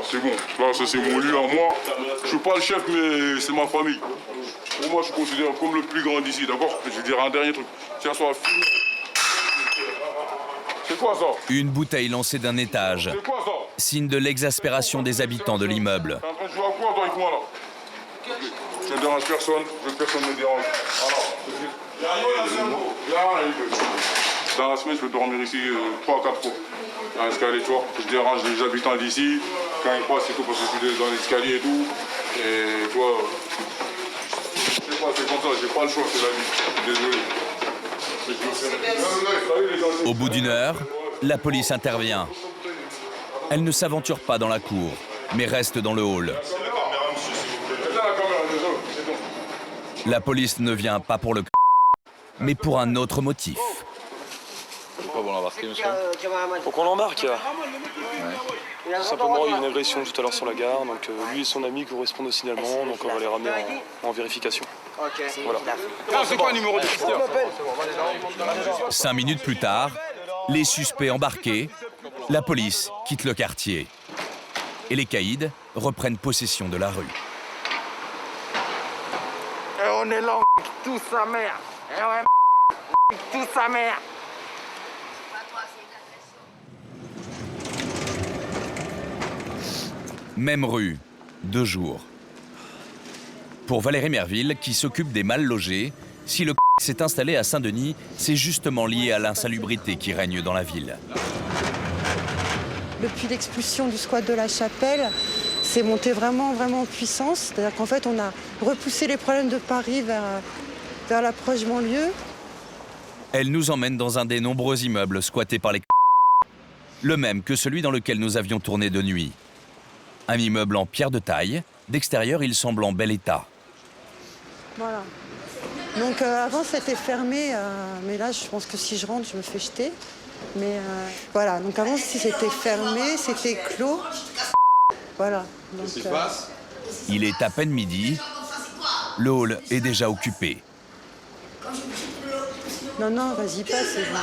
c'est bon. Là, ça, c'est mon lit à moi. Je suis pas le chef, mais c'est ma famille. Pour moi, je considère comme le plus grand d'ici, d'accord? Je vais dire un dernier truc. Tiens, soit fini. C'est quoi ça? Une bouteille lancée d'un étage, C'est quoi ça? signe de l'exaspération des habitants de l'immeuble. T'es en train de jouer à quoi, toi, avec moi, là? Je ne dérange personne, personne ne me dérange. Dans la semaine, je peux dormir ici 3 à 4 fois. Dans l'escalier, tu vois. Je dérange les habitants d'ici. Quand ils passent, c'est tout parce que je suis dans l'escalier et tout. Et tu vois, c'est comme ça, j'ai pas le choix, c'est la vie. Désolé. Au bout d'une heure, la police intervient. Elle ne s'aventure pas dans la cour, mais reste dans le hall. La police ne vient pas pour le mais pour un autre motif. Pourquoi vous l'embarquez, monsieur? Faut qu'on l'embarque. Tout simplement, il y a eu une agression tout à l'heure sur la gare, donc lui et son ami correspondent au signalement, donc on va les ramener en vérification. Voilà. C'est quoi le numéro de Christian? 5 minutes plus tard, les suspects embarqués, la police quitte le quartier. Et les caïds reprennent possession de la rue. Et on est là, on nique tout sa mère. Et ouais, on nique tout sa mère. Même rue, 2 jours. Pour Valérie Merville, qui s'occupe des mal logés, si le s'est installé à Saint-Denis, c'est justement lié à l'insalubrité qui règne dans la ville. Depuis l'expulsion du squat de la Chapelle, c'est monté vraiment en puissance. C'est-à-dire qu'en fait, on a repoussé les problèmes de Paris vers la proche banlieue. Elle nous emmène dans un des nombreux immeubles squattés par les le même que celui dans lequel nous avions tourné de nuit. Un immeuble en pierre de taille, d'extérieur il semble en bel état. Voilà. Donc avant c'était fermé, mais là je pense que si je rentre je me fais jeter. Mais voilà, donc avant si c'était fermé, c'était clos. Voilà. Donc, Il est à peine midi, le hall est déjà occupé. Non, vas-y pas, c'est bon.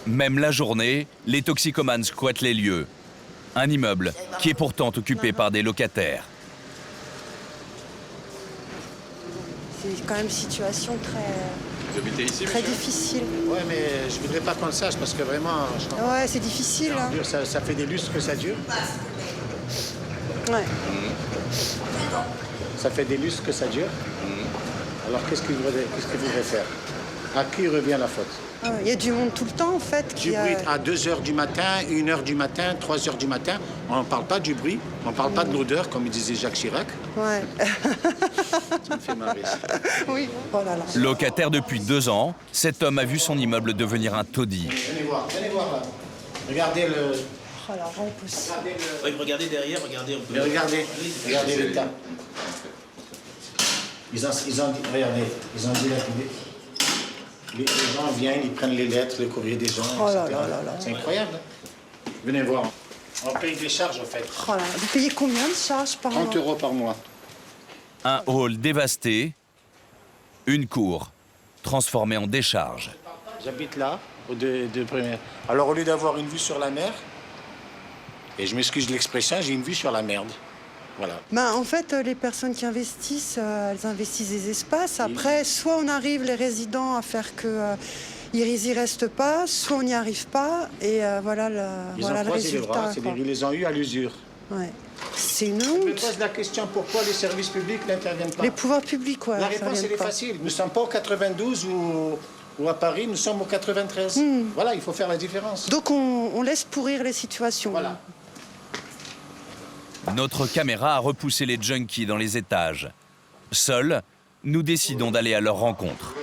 Même la journée, les toxicomanes squattent les lieux. Un immeuble qui est pourtant occupé par des locataires. C'est quand même une situation très difficile. Ouais, mais je voudrais pas qu'on le sache parce que vraiment... Ouais, c'est difficile. Hein. Ça fait des lustres que ça dure. Ouais. Ça fait des lustres que ça dure. Alors qu'est-ce qu'il voudrait faire? À qui revient la faute? Il y a du monde tout le temps, en fait. Du bruit à 2 h du matin, 1 h du matin, 3 h du matin. On ne parle pas du bruit, on ne parle pas de l'odeur, comme disait Jacques Chirac. Ouais. Ça me fait marrer. Oui. Oh là là. Locataire depuis 2 ans, cet homme a vu son immeuble devenir un taudis. Venez voir là. Regardez le... Oh la rampe aussi. Regardez derrière, regardez un peu. Mais regardez l'état. Ils ont dit les gens viennent, ils prennent les lettres, le courrier des gens, oh etc. Là là. C'est incroyable. Venez voir. On paye des charges, en fait. Oh là. Vous payez combien de charges par mois? 30 € par mois. Un hall dévasté, une cour transformée en décharge. J'habite là, au deux premières. Alors, au lieu d'avoir une vue sur la mer, et je m'excuse de l'expression, j'ai une vue sur la merde. Voilà. En fait, les personnes qui investissent, elles investissent des espaces. Après, soit on arrive, les résidents, à faire qu'ils y restent pas, soit on n'y arrive pas. Et voilà le résultat. Ils les ont eus à l'usure. Ouais. C'est une honte. Je me pose la question, pourquoi les services publics n'interviennent pas? Les pouvoirs publics, ouais. La réponse, elle est facile. Nous ne sommes pas au 92 ou à Paris, nous sommes au 93. Voilà, il faut faire la différence. Donc on laisse pourrir les situations. Voilà. Notre caméra a repoussé les junkies dans les étages. Seuls, nous décidons d'aller à leur rencontre.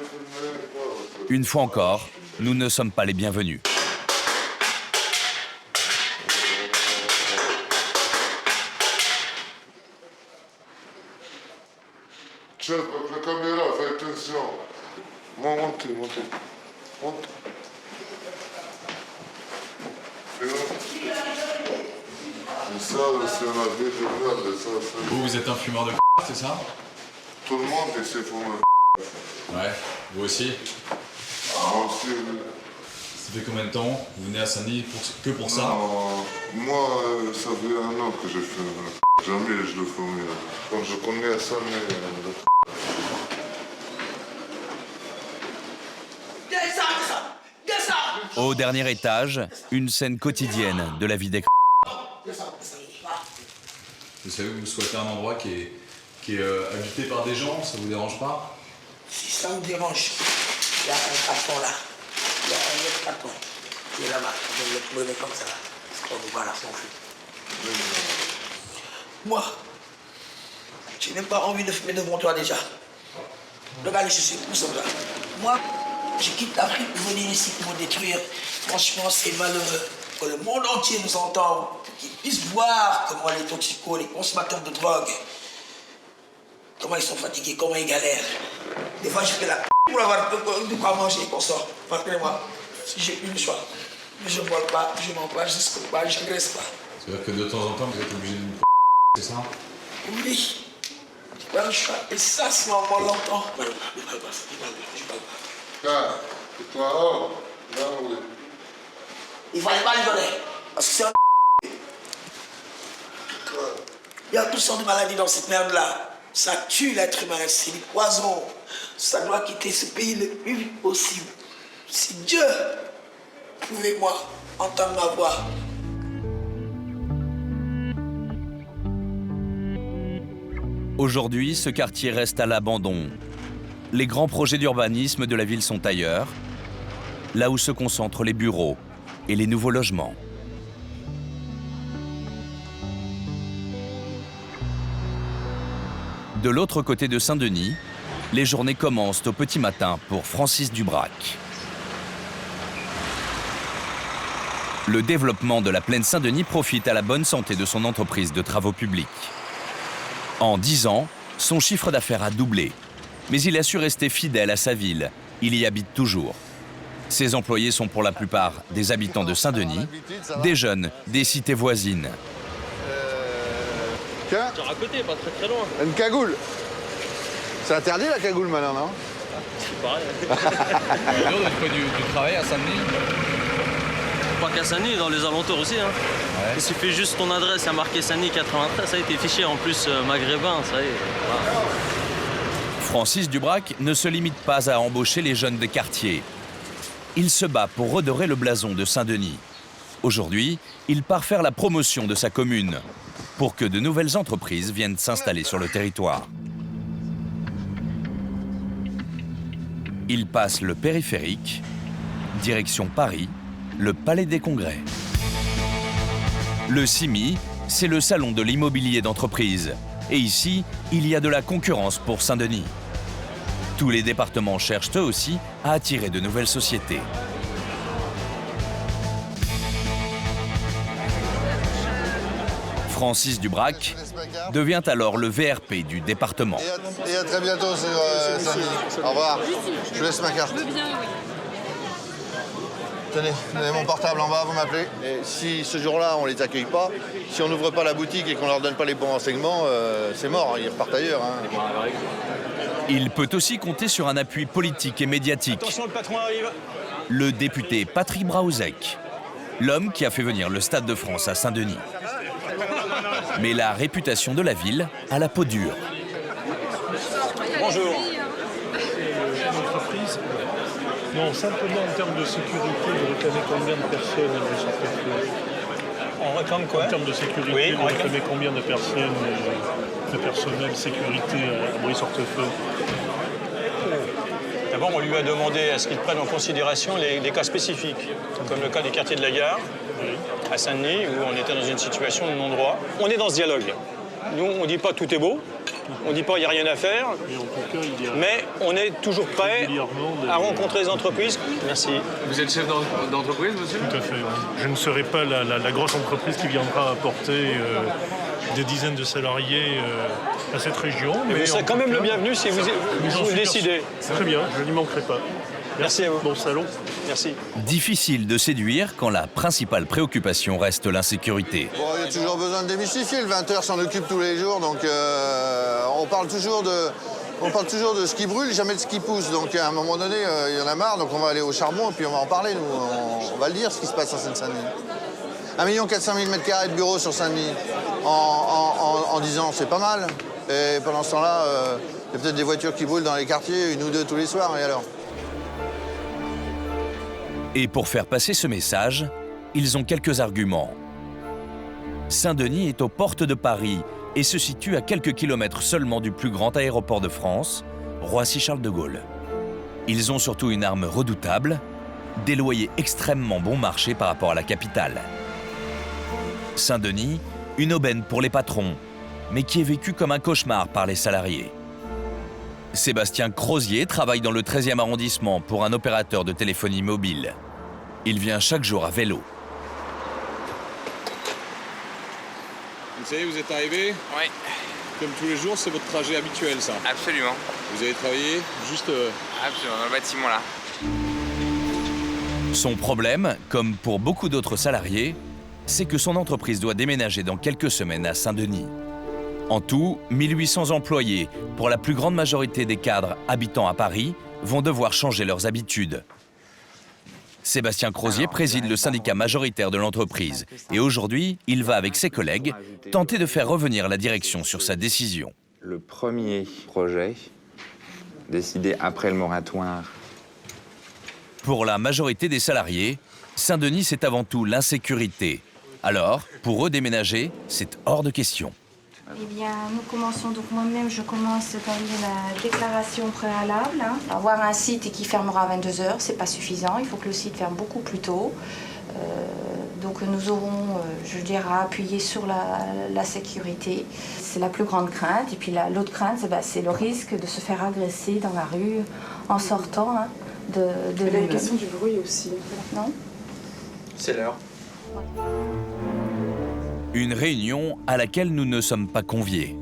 Une fois encore, nous ne sommes pas les bienvenus. Tiens, la caméra, fais attention. Montez. Ça, c'est un avis de merde, ça. Vous êtes un fumeur de c'est ça? Tout le monde essaie de fumer. Ouais, vous aussi? Moi aussi, oui. Ça fait combien de temps vous venez à Saint-Denis que pour ça? Moi, ça fait 1 an que je fume. Jamais je le fume. Quand je connais ça, mais... Au dernier étage, une scène quotidienne de la vie des Vous savez, vous souhaitez un endroit qui est habité par des gens, ça vous dérange pas? Si ça me dérange, il y a un carton là. Il y a un autre carton qui est là-bas. Je vais le prenez comme ça. On va voir son feu. Moi, j'ai même pas envie de fumer devant toi déjà. Regardez, je suis tout ça là. Moi, je quitte l'Afrique pour venir ici pour me détruire. Franchement, c'est malheureux que le monde entier nous entende, qu'ils puissent voir comment les toxicos, les consommateurs de drogue, comment ils sont fatigués, comment ils galèrent. Des fois, je fais la pour avoir de quoi manger et qu'on sort. Pardonnez-moi, si j'ai eu le choix. Mais je ne vole pas, je ne mens pas, je ne scope pas, je ne graisse pas. C'est-à-dire que de temps en temps, vous êtes obligé de nous c'est ça? Oui. J'ai pas le choix. Et ça, c'est vraiment longtemps. Je parle pas. Toi, oh, là, oui. Il fallait pas lui donner. Parce que c'est un il y a toutes sortes de maladies dans cette merde-là. Ça tue l'être humain, c'est du poison. Ça doit quitter ce pays le plus vite possible. Si Dieu Pouvez-moi entendre ma voix. Aujourd'hui, ce quartier reste à l'abandon. Les grands projets d'urbanisme de la ville sont ailleurs, là où se concentrent les bureaux et les nouveaux logements. De l'autre côté de Saint-Denis, les journées commencent au petit matin pour Francis Dubrac. Le développement de la plaine Saint-Denis profite à la bonne santé de son entreprise de travaux publics. En 10 ans, son chiffre d'affaires a doublé. Mais il a su rester fidèle à sa ville. Il y habite toujours. Ses employés sont pour la plupart des habitants de Saint-Denis, des jeunes des cités voisines. Tiens. Genre à côté, pas très très loin. Une cagoule. C'est interdit la cagoule maintenant, non? C'est pareil. On doit trouver du travail à Saint-Denis. Pas qu'à Saint-Denis, dans les alentours aussi. Hein. Ouais. Il suffit juste ton adresse, il y a marqué Saint-Denis 93, ça y est, t'es fiché en plus maghrébin, ça y est. Voilà. Francis Dubrac ne se limite pas à embaucher les jeunes des quartiers. Il se bat pour redorer le blason de Saint-Denis. Aujourd'hui, il part faire la promotion de sa commune pour que de nouvelles entreprises viennent s'installer sur le territoire. Il passe le périphérique, direction Paris, le Palais des Congrès. Le CIMI, c'est le salon de l'immobilier d'entreprise. Et ici, il y a de la concurrence pour Saint-Denis. Tous les départements cherchent eux aussi à attirer de nouvelles sociétés. Francis Dubrac devient alors le VRP du département. Et à très bientôt sur Saint-Denis. Au revoir. Je vous laisse ma carte. Tenez, vous avez mon portable en bas, vous m'appelez. Et si ce jour-là, on les accueille pas, si on n'ouvre pas la boutique et qu'on leur donne pas les bons renseignements, c'est mort, hein, ils repartent ailleurs. Hein. Il peut aussi compter sur un appui politique et médiatique. Attention, le patron arrive. Le député Patrick Braouzek, l'homme qui a fait venir le Stade de France à Saint-Denis. Mais la réputation de la ville a la peau dure. Bonjour. L'entreprise, non, simplement en termes de sécurité, vous réclamez combien de personnes à Brie-sur-Feu? On réclame quoi? En termes de sécurité, oui, vous réclamez combien de personnes, de personnel sécurité à Brie-sur-Feu? D'abord, on lui a demandé à ce qu'il prenne en considération les cas spécifiques, comme le cas des quartiers de la Gare, à Saint-Denis, où on était dans une situation de non-droit. On est dans ce dialogue. Nous, on ne dit pas tout est beau, on ne dit pas il n'y a rien à faire, mais on est toujours prêt à rencontrer les entreprises. Merci. Vous êtes chef d'entreprise, monsieur? Tout à fait, oui. Je ne serai pas la grosse entreprise qui viendra apporter des dizaines de salariés à cette région. Mais vous serez quand même le bienvenu si vous le décidez. Très bien, je n'y manquerai pas. Merci à vous. Bon salon. Merci. Difficile de séduire quand la principale préoccupation reste l'insécurité. Bon, il y a toujours besoin de démystifier, le 20h s'en occupe tous les jours, donc on parle toujours de ce qui brûle, jamais de ce qui pousse. Donc à un moment donné, il y en a marre, donc on va aller au charbon et puis on va en parler, nous. On va le dire, ce qui se passe à Seine-Saint-Denis. 1 400 000 m² de bureaux sur Saint-Denis en 10 ans, c'est pas mal. Et pendant ce temps-là, il y a peut-être des voitures qui brûlent dans les quartiers, 1 ou 2 tous les soirs, et alors? Et pour faire passer ce message, ils ont quelques arguments. Saint-Denis est aux portes de Paris et se situe à quelques kilomètres seulement du plus grand aéroport de France, Roissy-Charles de Gaulle. Ils ont surtout une arme redoutable, des loyers extrêmement bon marché par rapport à la capitale. Saint-Denis, une aubaine pour les patrons, mais qui est vécue comme un cauchemar par les salariés. Sébastien Crozier travaille dans le 13e arrondissement pour un opérateur de téléphonie mobile. Il vient chaque jour à vélo. Vous savez, vous êtes arrivé? Oui. Comme tous les jours, c'est votre trajet habituel, ça? Absolument. Vous avez travaillé juste... Absolument, dans le bâtiment là. Son problème, comme pour beaucoup d'autres salariés, c'est que son entreprise doit déménager dans quelques semaines à Saint-Denis. En tout, 1800 employés, pour la plus grande majorité des cadres habitant à Paris, vont devoir changer leurs habitudes. Sébastien Crozier préside le syndicat majoritaire de l'entreprise et aujourd'hui, il va avec ses collègues tenter de faire revenir la direction sur sa décision. Le premier projet, décidé après le moratoire. Pour la majorité des salariés, Saint-Denis, c'est avant tout l'insécurité. Alors, pour eux, déménager, c'est hors de question. Eh bien, nous commençons, donc moi-même, je commence par la déclaration préalable. Avoir un site qui fermera à 22h, c'est pas suffisant. Il faut que le site ferme beaucoup plus tôt. Donc nous aurons, je dirais, appuyé sur la sécurité. C'est la plus grande crainte. Et puis l'autre crainte, c'est le risque de se faire agresser dans la rue en sortant de l'immeuble. Il y a une question du bruit aussi. Non ? C'est l'heure. Une réunion à laquelle nous ne sommes pas conviés.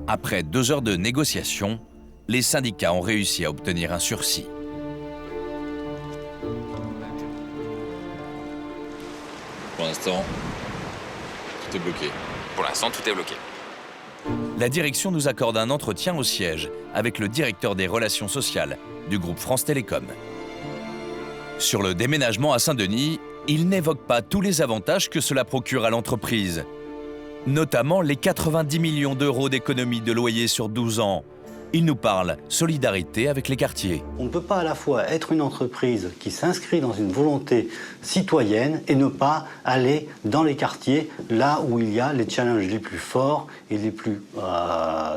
Après 2 heures de négociation, les syndicats ont réussi à obtenir un sursis. Pour l'instant, tout est bloqué. Pour l'instant, tout est bloqué. La direction nous accorde un entretien au siège avec le directeur des relations sociales du groupe France Télécom. Sur le déménagement à Saint-Denis, il n'évoque pas tous les avantages que cela procure à l'entreprise, notamment les 90 millions d'euros d'économies de loyer sur 12 ans. Il nous parle solidarité avec les quartiers. On ne peut pas à la fois être une entreprise qui s'inscrit dans une volonté citoyenne et ne pas aller dans les quartiers là où il y a les challenges les plus forts et les plus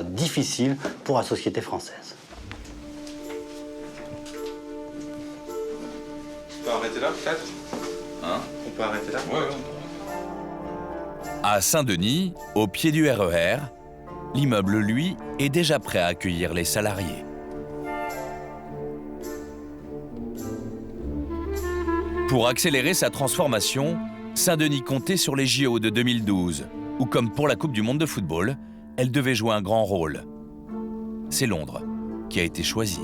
difficiles pour la société française. On peut arrêter là, peut-être ? On peut arrêter là ? Ouais. À Saint-Denis, au pied du RER, l'immeuble, lui, est déjà prêt à accueillir les salariés. Pour accélérer sa transformation, Saint-Denis comptait sur les JO de 2012, où, comme pour la Coupe du Monde de football, elle devait jouer un grand rôle. C'est Londres qui a été choisi.